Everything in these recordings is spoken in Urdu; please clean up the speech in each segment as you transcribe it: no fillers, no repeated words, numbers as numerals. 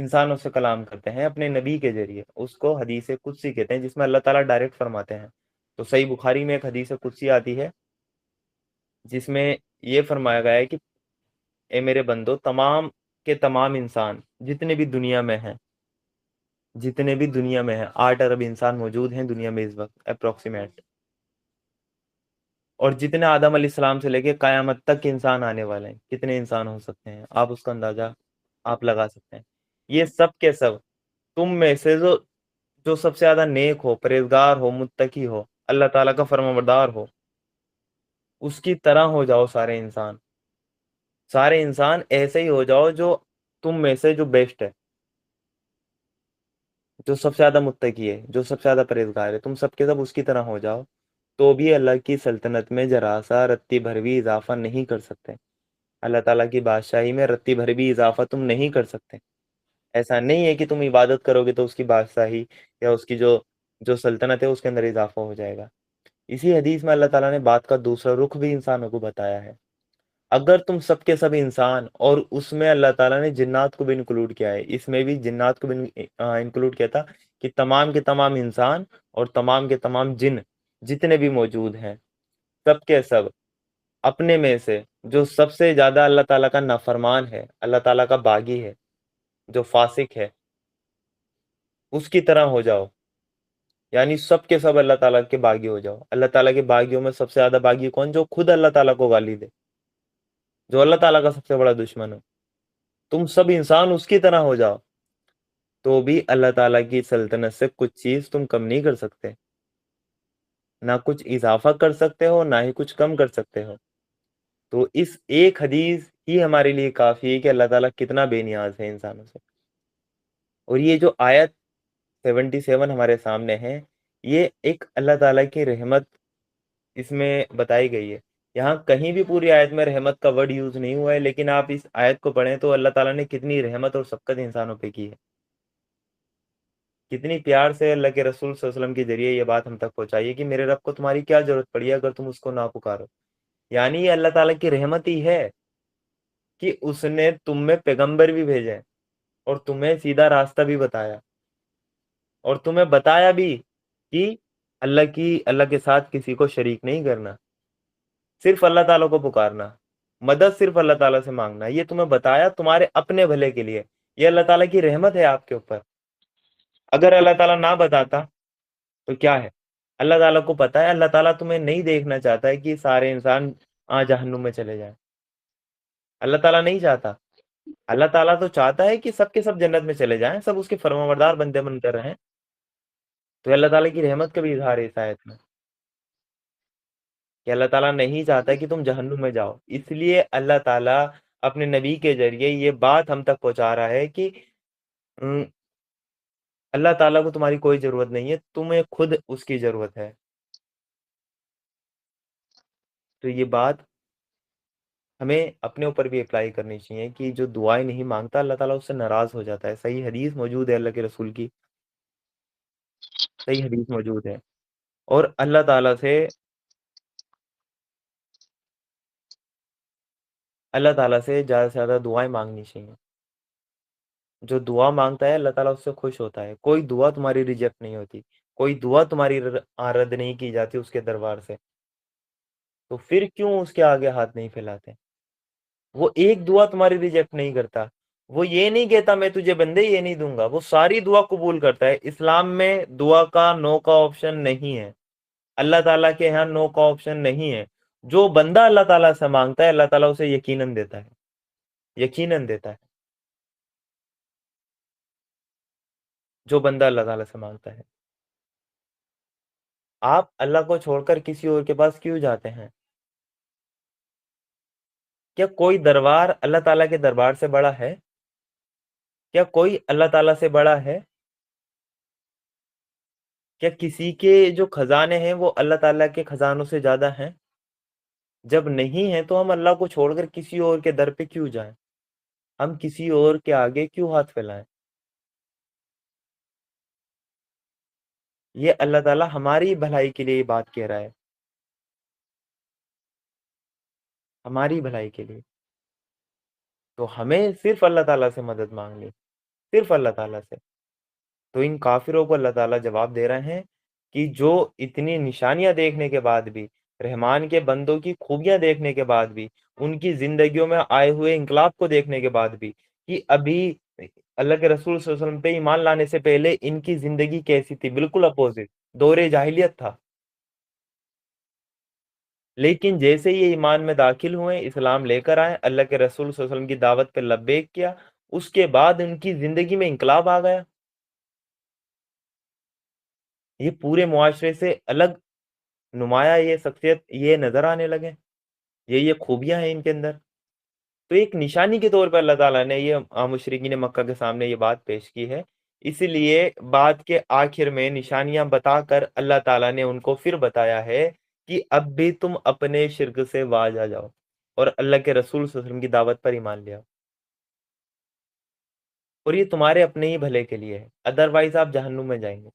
انسانوں سے کلام کرتے ہیں اپنے نبی کے ذریعے، اس کو حدیث قدسی کہتے ہیں، جس میں اللہ تعالیٰ ڈائریکٹ فرماتے ہیں۔ تو صحیح بخاری میں ایک حدیث قدسی آتی ہے جس میں یہ فرمایا گیا ہے کہ اے میرے بندو، تمام کے تمام انسان جتنے بھی دنیا میں ہیں، جتنے بھی دنیا میں ہیں، 8 ارب انسان موجود ہیں دنیا میں اس وقت اپروکسیمیٹ، اور جتنے آدم علیہ السلام سے لے کے قیامت تک انسان آنے والے ہیں، کتنے انسان ہو سکتے ہیں آپ اس کا اندازہ آپ لگا سکتے ہیں۔ یہ سب کے سب تم میں سے جو سب سے زیادہ نیک ہو، پرہیزگار ہو، متقی ہو، اللہ تعالیٰ کا فرمانبردار ہو، اس کی طرح ہو جاؤ سارے انسان، سارے انسان ایسے ہی ہو جاؤ جو تم میں سے جو بیسٹ ہے، جو سب سے زیادہ متقی ہے، جو سب سے زیادہ پرہیزگار ہے، تم سب کے سب اس کی طرح ہو جاؤ، تو بھی اللہ کی سلطنت میں ذرا سا رتی بھر بھی اضافہ نہیں کر سکتے۔ اللہ تعالیٰ کی بادشاہی میں رتی بھر بھی اضافہ تم نہیں کر سکتے۔ ایسا نہیں ہے کہ تم عبادت کرو گے تو اس کی بادشاہی یا اس کی جو سلطنت ہے اس کے اندر اضافہ ہو جائے گا۔ اسی حدیث میں اللہ تعالیٰ نے بات کا دوسرا رخ بھی انسانوں کو بتایا ہے۔ اگر تم سب کے سب انسان، اور اس میں اللہ تعالیٰ نے جنات کو بھی انکلوڈ کیا ہے، اس میں بھی جنات کو بھی انکلوڈ کیا تھا کہ تمام کے تمام انسان اور تمام کے تمام جن جتنے بھی موجود ہیں، سب کے سب اپنے میں سے جو سب سے زیادہ اللہ تعالیٰ کا نافرمان ہے، اللہ تعالیٰ کا باغی ہے، جو فاسق ہے، اس کی طرح ہو جاؤ۔ یعنی سب کے سب اللہ تعالیٰ کے باغی ہو جاؤ۔ اللہ تعالیٰ کے باغیوں میں سب سے زیادہ باغی کون؟ جو خود اللہ تعالیٰ کو گالی دے، جو اللہ تعالیٰ کا سب سے بڑا دشمن ہو۔ تم سب انسان اس کی طرح ہو جاؤ، تو بھی اللہ تعالیٰ کی سلطنت سے کچھ چیز تم کم نہیں کر سکتے، نہ کچھ اضافہ کر سکتے ہو، نہ ہی کچھ کم کر سکتے ہو۔ تو اس ایک حدیث ہی ہمارے لیے کافی ہے کہ اللہ تعالیٰ کتنا بے نیاز ہے انسانوں سے۔ اور یہ جو آیت 77 ہمارے سامنے ہے، یہ ایک اللہ تعالیٰ کی رحمت اس میں بتائی گئی ہے۔ یہاں کہیں بھی پوری آیت میں رحمت کا ورڈ یوز نہیں ہوا ہے، لیکن آپ اس آیت کو پڑھیں تو اللہ تعالیٰ نے کتنی رحمت اور شفقت انسانوں پہ کی ہے، کتنی پیار سے اللہ کے رسول صلی اللہ علیہ وسلم کے ذریعے یہ بات ہم تک پہنچائی ہے کہ میرے رب کو تمہاری کیا ضرورت پڑی ہے اگر تم اس کو نہ پکارو۔ یعنی یہ اللہ تعالیٰ کی رحمت ہی ہے کہ اس نے تم میں پیغمبر بھی بھیجے اور تمہیں سیدھا راستہ بھی بتایا، اور تمہیں بتایا بھی کہ اللہ کے ساتھ کسی کو شریک نہیں کرنا، صرف اللہ تعالیٰ کو پکارنا، مدد صرف اللہ تعالیٰ سے مانگنا۔ یہ تمہیں بتایا تمہارے اپنے بھلے کے لیے۔ یہ اللہ تعالیٰ کی رحمت ہے آپ کے اوپر۔ اگر اللہ تعالیٰ نہ بتاتا تو کیا ہے؟ اللہ تعالیٰ کو پتا ہے، اللہ تعالیٰ تمہیں نہیں دیکھنا چاہتا ہے کہ سارے انسان جہنم میں چلے جائیں۔ اللہ تعالیٰ نہیں چاہتا۔ اللہ تعالیٰ تو چاہتا ہے کہ سب کے سب جنت میں چلے جائیں، سب اس کے فرمانبردار بندے بن کر رہیں۔ تو اللہ تعالیٰ کی رحمت کا بھی اظہار ہے اس آیت میں، کہ اللہ تعالیٰ نہیں چاہتا کہ تم جہنم میں جاؤ، اس لیے اللہ تعالیٰ اپنے نبی کے ذریعے یہ بات ہم تک پہنچا رہا ہے کہ ام، اللہ تعالیٰ کو تمہاری کوئی ضرورت نہیں ہے، تمہیں خود اس کی ضرورت ہے۔ تو یہ بات ہمیں اپنے اوپر بھی اپلائی کرنی چاہیے کہ جو دعائیں نہیں مانگتا اللہ تعالیٰ اس سے ناراض ہو جاتا ہے۔ صحیح حدیث موجود ہے، اللہ کے رسول کی صحیح حدیث موجود ہے۔ اور اللہ تعالیٰ سے زیادہ سے زیادہ دعائیں مانگنی چاہیے۔ جو دعا مانگتا ہے اللہ تعالیٰ اس سے خوش ہوتا ہے۔ کوئی دعا تمہاری ریجیکٹ نہیں ہوتی، کوئی دعا تمہاری رد نہیں کی جاتی اس کے دربار سے۔ تو پھر کیوں اس کے آگے ہاتھ نہیں پھیلاتے؟ وہ ایک دعا تمہاری ریجیکٹ نہیں کرتا، وہ یہ نہیں کہتا میں تجھے بندے یہ نہیں دوں گا، وہ ساری دعا قبول کرتا ہے۔ اسلام میں دعا کا نو کا آپشن نہیں ہے، اللہ تعالیٰ کے یہاں نو کا آپشن نہیں ہے۔ جو بندہ اللہ تعالیٰ سے مانگتا ہے اللہ تعالیٰ اسے یقیناً دیتا ہے، یقیناً دیتا ہے۔ جو بندہ اللہ تعالیٰ سے مانگتا ہے۔ آپ اللہ کو چھوڑ کر کسی اور کے پاس کیوں جاتے ہیں؟ کیا کوئی دربار اللہ تعالیٰ کے دربار سے بڑا ہے؟ کیا کوئی اللہ تعالیٰ سے بڑا ہے؟ کیا کسی کے جو خزانے ہیں وہ اللہ تعالیٰ کے خزانوں سے زیادہ ہیں؟ جب نہیں ہیں تو ہم اللہ کو چھوڑ کر کسی اور کے در پہ کیوں جائیں؟ ہم کسی اور کے آگے کیوں ہاتھ پھیلائیں؟ یہ اللہ تعالیٰ ہماری بھلائی کے لیے یہ بات کہہ رہا ہے، ہماری بھلائی کے لیے۔ تو ہمیں صرف اللہ تعالیٰ سے مدد مانگنی، صرف اللہ تعالیٰ سے۔ تو ان کافروں کو اللہ تعالیٰ جواب دے رہے ہیں کہ جو اتنی نشانیاں دیکھنے کے بعد بھی، رحمان کے بندوں کی خوبیاں دیکھنے کے بعد بھی، ان کی زندگیوں میں آئے ہوئے انقلاب کو دیکھنے کے بعد بھی، کہ ابھی اللہ کے رسول صلی اللہ علیہ وسلم پہ ایمان لانے سے پہلے ان کی زندگی کیسی تھی، بالکل اپوزٹ، دور جاہلیت تھا۔ لیکن جیسے یہ ایمان میں داخل ہوئے، اسلام لے کر آئے، اللہ کے رسول صلی اللہ علیہ وسلم کی دعوت پہ لبیک کیا، اس کے بعد ان کی زندگی میں انقلاب آ گیا۔ یہ پورے معاشرے سے الگ نمایاں یہ شخصیت یہ نظر آنے لگے، یہ خوبیاں ہیں ان کے اندر۔ تو ایک نشانی کے طور پہ اللہ تعالیٰ نے یہ مشرکین مکہ کے سامنے یہ بات پیش کی ہے۔ اسی لیے بات کے آخر میں نشانیاں بتا کر اللہ تعالیٰ نے ان کو پھر بتایا ہے کہ اب بھی تم اپنے شرک سے باز آ جاؤ اور اللہ کے رسول صلی اللہ علیہ وسلم کی دعوت پر ایمان لے آؤ، اور یہ تمہارے اپنے ہی بھلے کے لیے ہے، ادروائز آپ جہنم میں جائیں گے،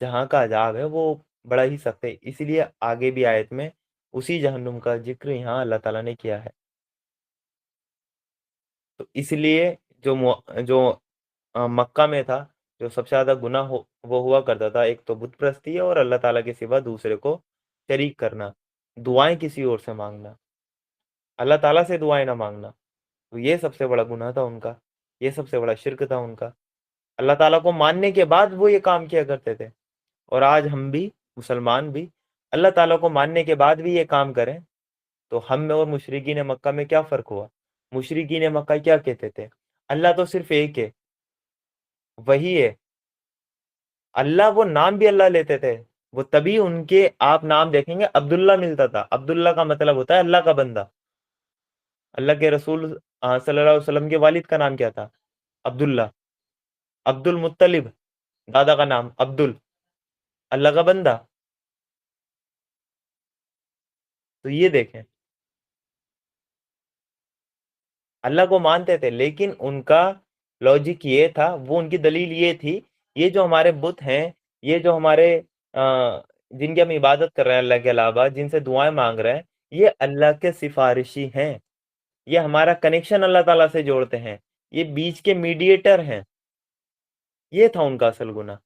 جہاں کا عذاب ہے وہ بڑا ہی سخت ہے۔ اسی لیے آگے بھی آیت میں اسی جہنم کا ذکر یہاں اللہ تعالیٰ نے کیا ہے۔ تو اس لیے جو مکہ میں تھا، جو سب سے زیادہ گناہ وہ ہوا کرتا تھا، ایک تو بت پرستی ہے، اور اللہ تعالیٰ کے سوا دوسرے کو شریک کرنا، دعائیں کسی اور سے مانگنا، اللہ تعالیٰ سے دعائیں نہ مانگنا۔ تو یہ سب سے بڑا گناہ تھا ان کا، یہ سب سے بڑا شرک تھا ان کا۔ اللہ تعالیٰ کو ماننے کے بعد وہ یہ کام کیا کرتے تھے۔ اور آج ہم بھی، مسلمان بھی، اللہ تعالیٰ کو ماننے کے بعد بھی یہ کام کریں، تو ہم میں اور مشرکین مکہ میں کیا فرق ہوا؟ مشرکین مکہ کیا کہتے تھے؟ اللہ تو صرف ایک ہے، وہی ہے اللہ۔ وہ نام بھی اللہ لیتے تھے، وہ تبھی ان کے آپ نام دیکھیں گے عبداللہ ملتا تھا۔ عبداللہ کا مطلب ہوتا ہے اللہ کا بندہ۔ اللہ کے رسول صلی اللہ علیہ وسلم کے والد کا نام کیا تھا؟ عبداللہ۔ عبد المطلب دادا کا نام عبدل، اللہ کا بندہ۔ تو یہ دیکھیں، اللہ کو مانتے تھے، لیکن ان کا لاجک یہ تھا، وہ ان کی دلیل یہ تھی، یہ جو ہمارے بت ہیں، یہ جو ہمارے جن کی ہم عبادت کر رہے ہیں اللہ کے علاوہ، جن سے دعائیں مانگ رہے ہیں، یہ اللہ کے سفارشی ہیں، یہ ہمارا کنیکشن اللہ تعالیٰ سے جوڑتے ہیں، یہ بیچ کے میڈیٹر ہیں۔ یہ تھا ان کا اصل گناہ،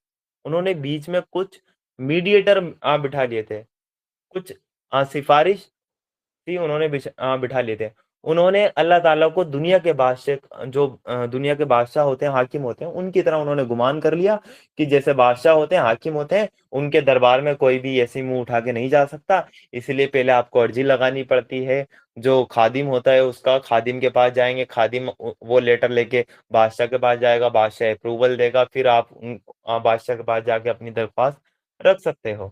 انہوں نے بیچ میں کچھ میڈیٹر بٹھا لیے تھے، کچھ سفارش تھی، انہوں نے بٹھا لیے تھے۔ انہوں نے اللہ تعالیٰ کو دنیا کے بادشاہ، جو دنیا کے بادشاہ ہوتے ہیں، حاکم ہوتے ہیں، ان کی طرح انہوں نے گمان کر لیا کہ جیسے بادشاہ ہوتے ہیں، حاکم ہوتے ہیں، ان کے دربار میں کوئی بھی ایسی منہ اٹھا کے نہیں جا سکتا، اس لیے پہلے آپ کو عرضی لگانی پڑتی ہے۔ جو خادم ہوتا ہے اس کا، خادم کے پاس جائیں گے، خادم وہ لیٹر لے کے بادشاہ کے پاس جائے گا، بادشاہ اپروول دے گا، پھر آپ بادشاہ کے پاس جا کے اپنی درخواست رکھ سکتے ہو۔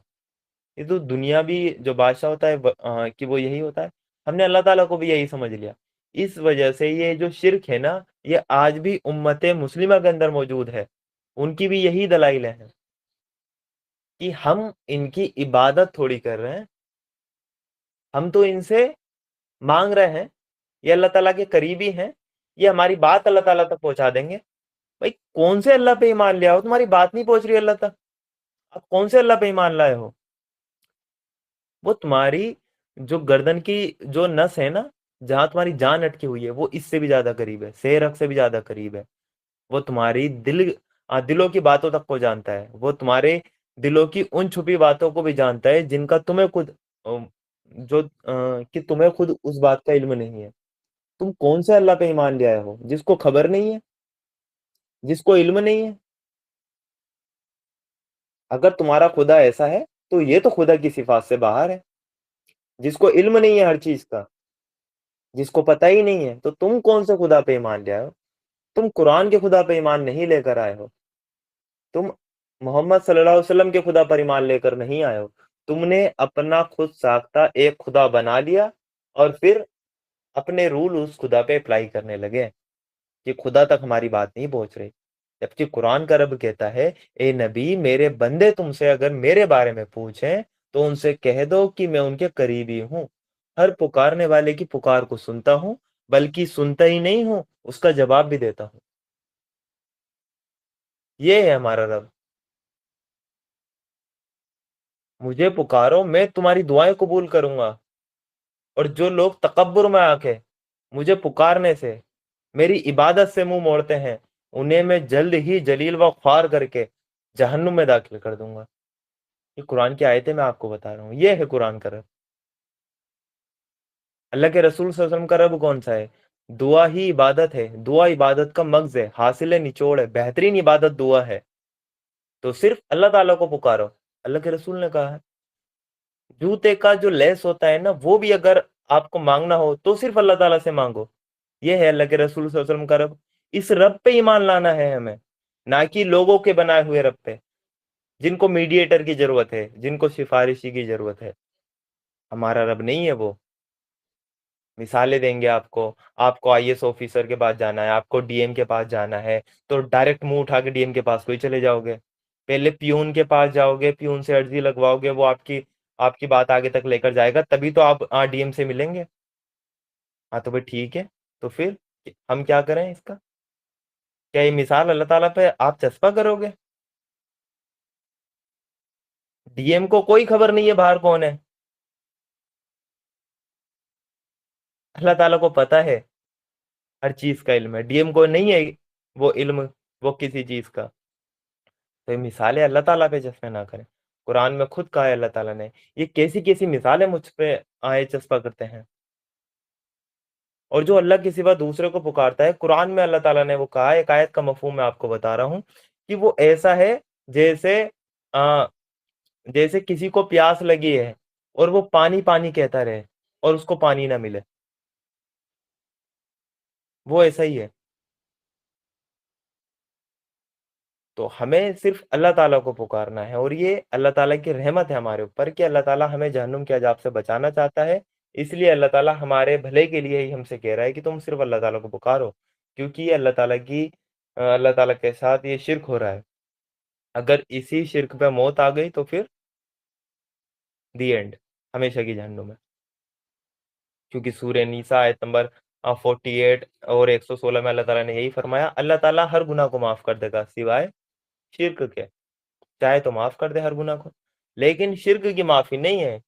یہ تو دنیا بھی جو بادشاہ ہوتا ہے کہ وہ یہی ہوتا ہے، ہم نے اللہ تعالیٰ کو بھی یہی سمجھ لیا۔ اس وجہ سے یہ جو شرک ہے نا، یہ آج بھی امت مسلمہ کے اندر موجود ہے، ان کی بھی یہی دلائل ہیں کہ ہم ان کی عبادت تھوڑی کر رہے ہیں، ہم تو ان سے مانگ رہے ہیں، یہ اللہ تعالیٰ کے قریبی ہیں، یہ ہماری بات اللہ تعالیٰ تک پہنچا دیں گے۔ بھائی کون سے اللہ پہ ایمان لے آؤ، تمہاری بات نہیں پہنچ رہی اللہ تک، آپ کون سے اللہ پہ ایمان لائے ہو؟ وہ تمہاری جو گردن کی جو نس ہے نا، جہاں تمہاری جان اٹکی ہوئی ہے، وہ اس سے بھی زیادہ قریب ہے، سیر سے بھی زیادہ قریب ہے۔ وہ تمہاری دلوں کی باتوں تک کو جانتا ہے، وہ تمہارے دلوں کی ان چھپی باتوں کو بھی جانتا ہے، جن کا تمہیں خود کہ تمہیں خود اس بات کا علم نہیں ہے۔ تم کون سے اللہ پہ ایمان لے آئے ہو جس کو خبر نہیں ہے، جس کو علم نہیں ہے؟ اگر تمہارا خدا ایسا ہے تو یہ تو خدا کی صفات سے باہر ہے، جس کو علم نہیں ہے ہر چیز کا، جس کو پتہ ہی نہیں ہے، تو تم کون سے خدا پہ ایمان لے آئے ہو؟ تم قرآن کے خدا پہ ایمان نہیں لے کر آئے ہو، تم محمد صلی اللہ علیہ وسلم کے خدا پر ایمان لے کر نہیں آئے ہو، تم نے اپنا خود ساختہ ایک خدا بنا لیا، اور پھر اپنے رول اس خدا پہ اپلائی کرنے لگے کہ خدا تک ہماری بات نہیں پہنچ رہی۔ جبکہ قرآن کا رب کہتا ہے، اے نبی، میرے بندے تم سے اگر میرے بارے میں پوچھیں تو ان سے کہہ دو کہ میں ان کے قریبی ہوں، ہر پکارنے والے کی پکار کو سنتا ہوں، بلکہ سنتا ہی نہیں ہوں، اس کا جواب بھی دیتا ہوں۔ یہ ہے ہمارا رب، مجھے پکارو، میں تمہاری دعائیں قبول کروں گا۔ اور جو لوگ تکبر میں آ کے مجھے پکارنے سے میری عبادت سے منہ موڑتے ہیں، انہیں میں جلد ہی جلیل و خوار کر کے جہنم میں داخل کر دوں گا۔ یہ قرآن کی آیتیں میں آپ کو بتا رہا ہوں، یہ ہے قرآن کا رب۔ اللہ کے رسول صلی اللہ علیہ وسلم کا رب کون سا ہے؟ دعا ہی عبادت ہے، دعا عبادت کا مغز ہے، حاصل نچوڑ ہے، بہترین عبادت دعا ہے۔ تو صرف اللہ تعالیٰ کو پکارو، اللہ کے رسول نے کہا ہے۔ جوتے کا جو لیس ہوتا ہے نا، وہ بھی اگر آپ کو مانگنا ہو تو صرف اللہ تعالیٰ سے مانگو۔ یہ ہے اللہ کے رسول صلی اللہ علیہ وسلم کا رب۔ اس رب پہ ایمان لانا ہے ہمیں، نہ کہ لوگوں کے بنائے ہوئے رب پہ، جن کو میڈیٹر کی ضرورت ہے، جن کو سفارشی کی ضرورت ہے۔ ہمارا رب نہیں ہے وہ۔ مثالیں دیں گے آپ کو آئی ایس آفیسر کے پاس جانا ہے، آپ کو ڈی ایم کے پاس جانا ہے، تو ڈائریکٹ منہ اٹھا کے ڈی ایم کے پاس کوئی چلے جاؤ گے؟ پہلے پیون کے پاس جاؤ گے، پیون سے عرضی لگواؤ گے، وہ آپ کی بات آگے تک لے کر جائے گا، تبھی تو آپ ڈی ایم سے ملیں گے۔ ہاں تو بھائی ٹھیک ہے، تو پھر ہم کیا کریں اس کا؟ کیا یہ مثال اللہ تعالیٰ پہ آپ چسپا کرو گے؟ ڈی ایم کو کوئی خبر نہیں ہے باہر کون ہے، اللہ تعالیٰ کو پتا ہے، ہر چیز کا علم ہے، ڈی ایم کو نہیں ہے وہ علم، وہ کسی چیز کا۔ تو یہ مثالیں اللہ تعالیٰ پہ چسپے نہ کریں۔ قرآن میں خود کہا ہے اللہ تعالیٰ نے، یہ کیسی کیسی مثالیں مجھ پہ آئے چسپا کرتے ہیں۔ اور جو اللہ کے سوا دوسرے کو پکارتا ہے، قرآن میں اللہ تعالیٰ نے وہ کہا ہے، ایک آیت کا مفہوم میں آپ کو بتا رہا ہوں، کہ وہ ایسا ہے جیسے آ, جیسے کسی کو پیاس لگی ہے اور وہ پانی پانی کہتا رہے اور اس کو پانی نہ ملے، وہ ایسا ہی ہے۔ تو ہمیں صرف اللہ تعالیٰ کو پکارنا ہے، اور یہ اللہ تعالیٰ کی رحمت ہے ہمارے اوپر کہ اللہ تعالیٰ ہمیں جہنم کے عذاب سے بچانا چاہتا ہے۔ اس لیے اللہ تعالیٰ ہمارے بھلے کے لیے ہی ہم سے کہہ رہا ہے کہ تم صرف اللہ تعالیٰ کو پکارو، کیونکہ یہ اللہ تعالیٰ کے ساتھ یہ شرک ہو رہا ہے۔ اگر اسی شرک پہ موت آ گئی تو پھر دی اینڈ، ہمیشہ کی جہنم میں۔ کیونکہ سورہ نیسا آیت نمبر 48 اور 116 میں اللہ تعالیٰ نے یہی فرمایا، اللہ تعالیٰ ہر گناہ کو معاف کر دے گا سوائے شرک کے، چاہے تو معاف کر دے ہر گناہ کو، لیکن شرک کی معافی نہیں ہے۔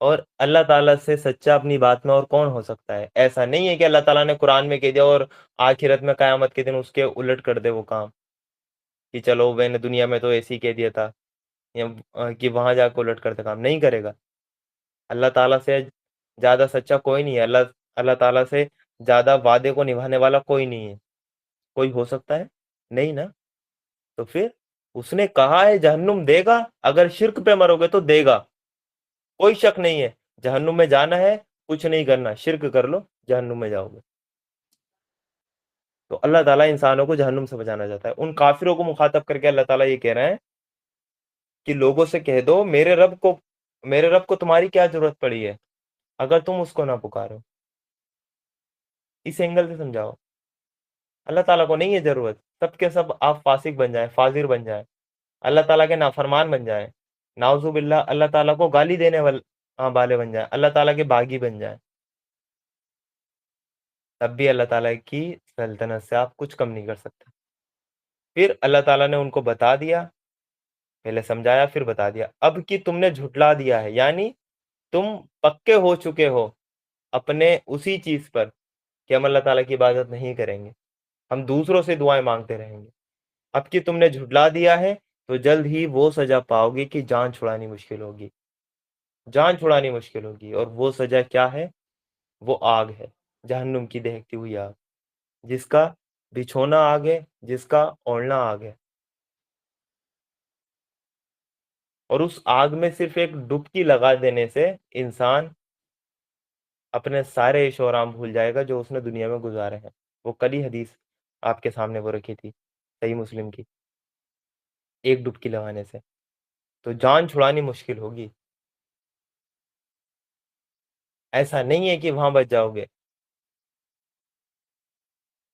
اور اللہ تعالیٰ سے سچا اپنی بات میں اور کون ہو سکتا ہے؟ ایسا نہیں ہے کہ اللہ تعالیٰ نے قرآن میں کہہ دیا اور آخرت میں قیامت کے دن اس کے الٹ کر دے وہ کام، کہ چلو میں نے دنیا میں تو ایسے ہی کہہ دیا تھا، یا کہ وہاں جا کے الٹ کرتے کام نہیں کرے گا۔ اللہ تعالیٰ سے زیادہ سچا کوئی نہیں ہے، اللہ تعالیٰ سے زیادہ وعدے کو نبھانے والا کوئی نہیں ہے۔ کوئی ہو سکتا ہے؟ نہیں نا۔ تو پھر اس نے کہا ہے جہنم دے گا، اگر شرک پہ مرو گے تو دے گا، کوئی شک نہیں ہے۔ جہنم میں جانا ہے، کچھ نہیں کرنا، شرک کر لو جہنم میں جاؤ گے۔ تو اللہ تعالیٰ انسانوں کو جہنم سے بچانا چاہتا ہے۔ ان کافروں کو مخاطب کر کے اللہ تعالیٰ یہ کہہ رہے ہیں کہ لوگوں سے کہہ دو میرے رب کو تمہاری کیا ضرورت پڑی ہے اگر تم اس کو نہ پکارو۔ اس اینگل سے سمجھاؤ، اللہ تعالیٰ کو نہیں ہے ضرورت، سب کے سب آپ فاسق بن جائیں، فاجر بن جائیں، اللہ تعالیٰ کے نافرمان بن جائیں، نعوذ باللہ اللہ تعالیٰ کو گالی دینے والے بن جائیں، اللہ تعالیٰ کے باغی بن جائیں، تب بھی اللہ تعالیٰ کی سلطنت سے آپ کچھ کم نہیں کر سکتے۔ پھر اللہ تعالیٰ نے ان کو بتا دیا، پہلے سمجھایا پھر بتا دیا، اب کہ تم نے جھٹلا دیا ہے، یعنی تم پکے ہو چکے ہو اپنے اسی چیز پر کہ ہم اللہ تعالیٰ کی عبادت نہیں کریں گے، ہم دوسروں سے دعائیں مانگتے رہیں گے۔ اب کہ تم نے جھٹلا دیا ہے تو جلد ہی وہ سزا پاؤ گی کہ جان چھڑانی مشکل ہوگی، جان چھڑانی مشکل ہوگی، اور وہ سزا کیا ہے؟ وہ آگ ہے، جہنم کی دہکتی ہوئی آگ، جس کا بچھونا آگ ہے، جس کا اوڑھنا آگ ہے۔ اور اس آگ میں صرف ایک ڈبکی لگا دینے سے انسان اپنے سارے عیش و آرام بھول جائے گا جو اس نے دنیا میں گزارے ہیں۔ وہ کل ہی حدیث آپ کے سامنے وہ رکھی تھی، صحیح مسلم کی، ایک ڈبکی لگانے سے تو جان چھڑانی مشکل ہوگی۔ ایسا نہیں ہے کہ وہاں بچ جاؤ گے،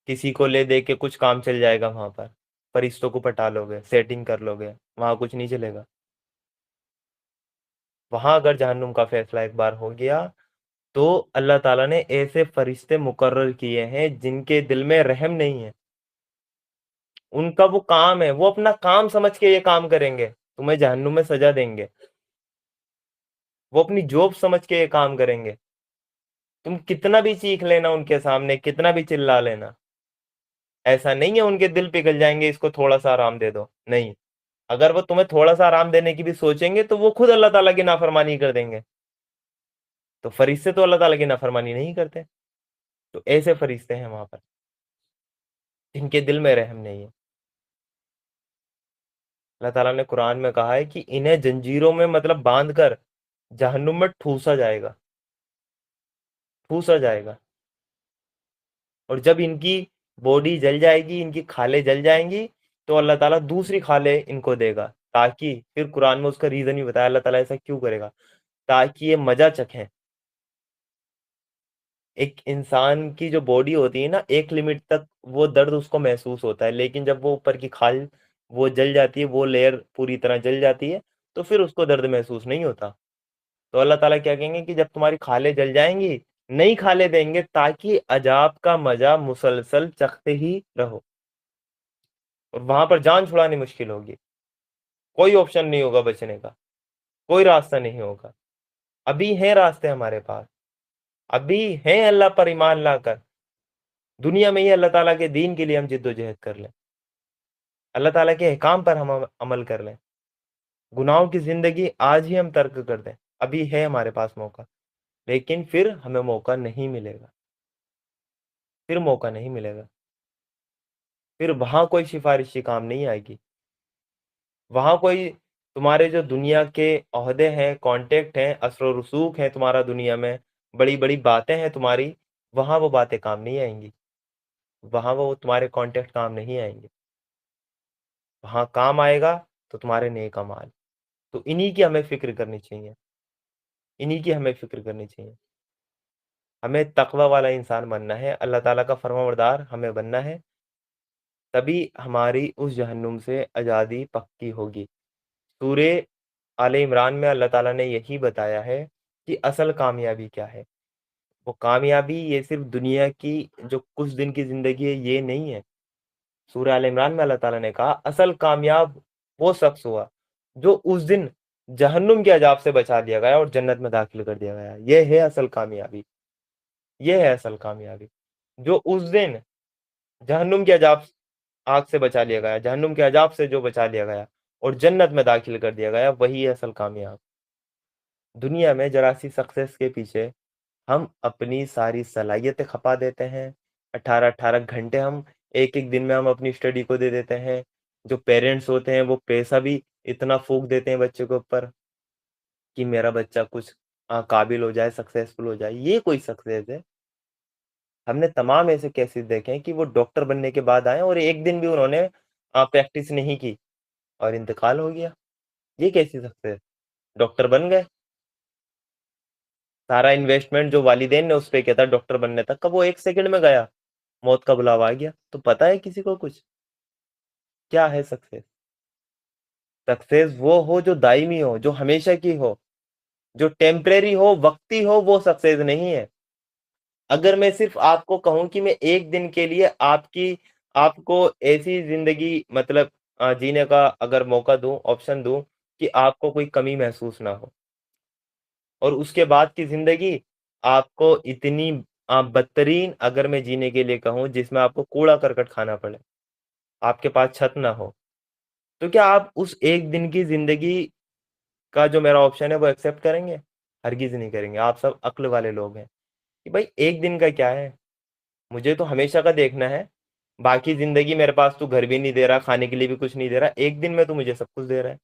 کسی کو لے دے کے کچھ کام چل جائے گا وہاں پر، فرشتوں کو پٹا لو گے، سیٹنگ کر لو گے، وہاں کچھ نہیں چلے گا۔ وہاں اگر جہنم کا فیصلہ ایک بار ہو گیا تو اللہ تعالیٰ نے ایسے فرشتے مقرر کیے ہیں جن کے دل میں رحم نہیں ہے، ان کا وہ کام ہے، وہ اپنا کام سمجھ کے یہ کام کریں گے، تمہیں جہنم میں سزا دیں گے، وہ اپنی جاب سمجھ کے یہ کام کریں گے، تم کتنا بھی چیخ لینا ان کے سامنے، کتنا بھی چلا لینا، ایسا نہیں ہے ان کے دل پگھل جائیں گے اس کو تھوڑا سا آرام دے دو، نہیں، اگر وہ تمہیں تھوڑا سا آرام دینے کی بھی سوچیں گے تو وہ خود اللہ تعالیٰ کی نافرمانی کر دیں گے. تو فرشتے تو اللہ تعالیٰ کی نافرمانی نہیں کرتے. تو ایسے فرشتے ہیں وہاں پر جن کے دل میں رحم نہیں ہے. اللہ تعالیٰ نے قرآن میں کہا ہے کہ انہیں جنجیروں میں مطلب باندھ کر جہنم میں ٹھوسا جائے گا، ٹھوسا جائے گا. اور جب ان کی باڈی جل جائے گی، ان کی کھالیں جل جائیں گی، تو اللہ تعالیٰ دوسری کھالیں ان کو دے گا، تاکہ پھر قرآن میں اس کا ریزن بھی بتایا اللہ تعالیٰ ایسا کیوں کرے گا، تاکہ یہ مزہ چکھیں. ایک انسان کی جو باڈی ہوتی ہے نا، ایک لمٹ تک وہ درد اس کو محسوس ہوتا ہے، لیکن جب وہ اوپر کی کھال وہ جل جاتی ہے، وہ لیئر پوری طرح جل جاتی ہے، تو پھر اس کو درد محسوس نہیں ہوتا. تو اللہ تعالیٰ کیا کہیں گے کہ جب تمہاری کھالیں جل جائیں گی، نئی کھالیں دیں گے تاکہ عذاب کا مزہ مسلسل چکھتے ہی رہو. اور وہاں پر جان چھڑانی مشکل ہوگی، کوئی آپشن نہیں ہوگا بچنے کا، کوئی راستہ نہیں ہوگا. ابھی ہیں راستے ہمارے پاس، ابھی ہیں اللہ پر ایمان لا کر دنیا میں ہی اللہ تعالیٰ کے دین کے لیے ہم جد و جہد کر لیں، اللہ تعالیٰ کے احکام پر ہم عمل کر لیں، گناہوں کی زندگی آج ہی ہم ترک کر دیں. ابھی ہے ہمارے پاس موقع، لیکن پھر ہمیں موقع نہیں ملے گا، پھر موقع نہیں ملے گا. پھر وہاں کوئی سفارشی کام نہیں آئے گی، وہاں کوئی تمہارے جو دنیا کے عہدے ہیں، کانٹیکٹ ہیں، اثر و رسوخ ہیں تمہارا دنیا میں، بڑی بڑی باتیں ہیں تمہاری، وہاں وہ باتیں کام نہیں آئیں گی، وہاں وہ تمہارے کانٹیکٹ کام نہیں آئیں گے. وہاں کام آئے گا تو تمہارے نیک اعمال. تو انہی کی ہمیں فکر کرنی چاہیے، انہی کی ہمیں فکر کرنی چاہیے. ہمیں تقوی والا انسان بننا ہے، اللہ تعالیٰ کا فرما بردار ہمیں بننا ہے، تبھی ہماری اس جہنم سے آزادی پکی ہوگی. سورہ آل عمران میں اللہ تعالیٰ نے یہی بتایا ہے کہ اصل کامیابی کیا ہے. وہ کامیابی یہ صرف دنیا کی جو کچھ دن کی زندگی ہے یہ نہیں ہے. سورہ آل عمران میں اللہ تعالیٰ نے کہا اصل کامیاب وہ شخص ہوا جو اس دن جہنم کے عذاب سے بچا دیا گیا اور جنت میں داخل کر دیا گیا. یہ ہے اصل کامیابی، یہ ہے اصل کامیابی. جو اس دن جہنم کے عذاب آگ سے بچا لیا گیا، جہنم کے عذاب سے جو بچا لیا گیا اور جنت میں داخل کر دیا گیا، وہی ہے اصل کامیاب. دنیا میں ذرا سی سکسیس کے پیچھے ہم اپنی ساری صلاحیتیں کھپا دیتے ہیں، 18 18 گھنٹے ہم ایک ایک دن میں ہم اپنی اسٹڈی کو دے دیتے ہیں. جو پیرنٹس ہوتے ہیں وہ پیسہ بھی اتنا پھونک دیتے ہیں بچے کے اوپر کہ میرا بچہ کچھ قابل ہو جائے، سکسیسفل ہو جائے. یہ کوئی سکسیس ہے؟ ہم نے تمام ایسے کیسز دیکھے ہیں کہ وہ ڈاکٹر بننے کے بعد آئے اور ایک دن بھی انہوں نے پریکٹس نہیں کی اور انتقال ہو گیا. یہ کیسی سکسیس؟ ڈاکٹر بن گئے، سارا انویسٹمنٹ جو والدین نے اس پہ کیا تھا ڈاکٹر بننے تک کا وہ ایک سیکنڈ میں گیا، موت کا بلاوا آ گیا. تو پتا ہے کسی کو کچھ کیا ہے سکسیس؟ سکسیس وہ ہو جو دائمی ہو، جو ہمیشہ کی ہو، جو ٹیمپریری ہو، وقتی ہو، وہ سکسیس نہیں ہے. اگر میں صرف آپ کو کہوں کہ میں ایک دن کے لیے آپ کو ایسی زندگی مطلب جینے کا اگر موقع دوں، آپشن دوں کہ آپ کو کوئی کمی محسوس نہ ہو، اور اس کے بعد کی زندگی آپ کو اتنی بدترین اگر میں جینے کے لیے کہوں جس میں آپ کو کوڑا کرکٹ کھانا پڑے، آپ کے پاس چھت نہ ہو، تو کیا آپ اس ایک دن کی زندگی کا جو میرا آپشن ہے وہ ایکسیپٹ کریں گے؟ ہرگز نہیں کریں گے. آپ سب عقل والے لوگ ہیں کہ بھائی ایک دن کا کیا ہے، مجھے تو ہمیشہ کا دیکھنا ہے. باقی زندگی میرے پاس تو گھر بھی نہیں دے رہا، کھانے کے لیے بھی کچھ نہیں دے رہا، ایک دن میں تو مجھے سب کچھ دے رہا ہے.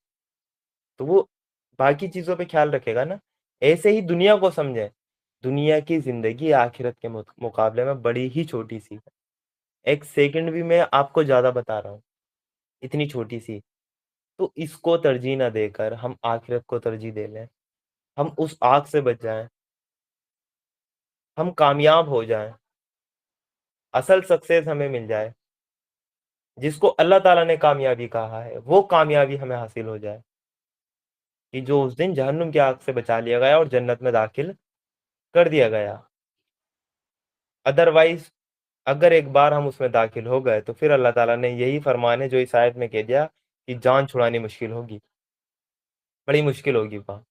تو وہ باقی چیزوں پہ خیال رکھے گا نا. ایسے ہی دنیا کو سمجھیں، دنیا کی زندگی آخرت کے مقابلے میں بڑی ہی چھوٹی سی ہے. ایک سیکنڈ بھی میں آپ کو زیادہ بتا رہا ہوں، اتنی چھوٹی سی. تو اس کو ترجیح نہ دے کر ہم آخرت کو ترجیح دے لیں، ہم اس آگ سے بچ جائیں، ہم کامیاب ہو جائیں، اصل سکسیس ہمیں مل جائے، جس کو اللہ تعالیٰ نے کامیابی کہا ہے وہ کامیابی ہمیں حاصل ہو جائے کہ جو اس دن جہنم کی آگ سے بچا لیا گیا اور جنت میں داخل کر دیا گیا. ادروائز اگر ایک بار ہم اس میں داخل ہو گئے تو پھر اللہ تعالیٰ نے یہی فرمان ہے جو اس آیت میں کہہ دیا کہ جان چھڑانی مشکل ہوگی، بڑی مشکل ہوگی وہاں.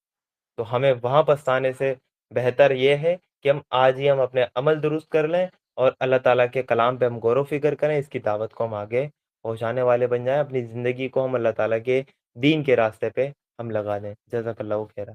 تو ہمیں وہاں پچھتانے سے بہتر یہ ہے کہ ہم اپنے عمل درست کر لیں اور اللہ تعالیٰ کے کلام پہ ہم غور و فکر کریں، اس کی دعوت کو ہم آگے پہنچانے والے بن جائیں، اپنی زندگی کو ہم اللہ تعالیٰ کے دین کے راستے پہ ہم لگا دیں۔ جزاک اللہ خیرا۔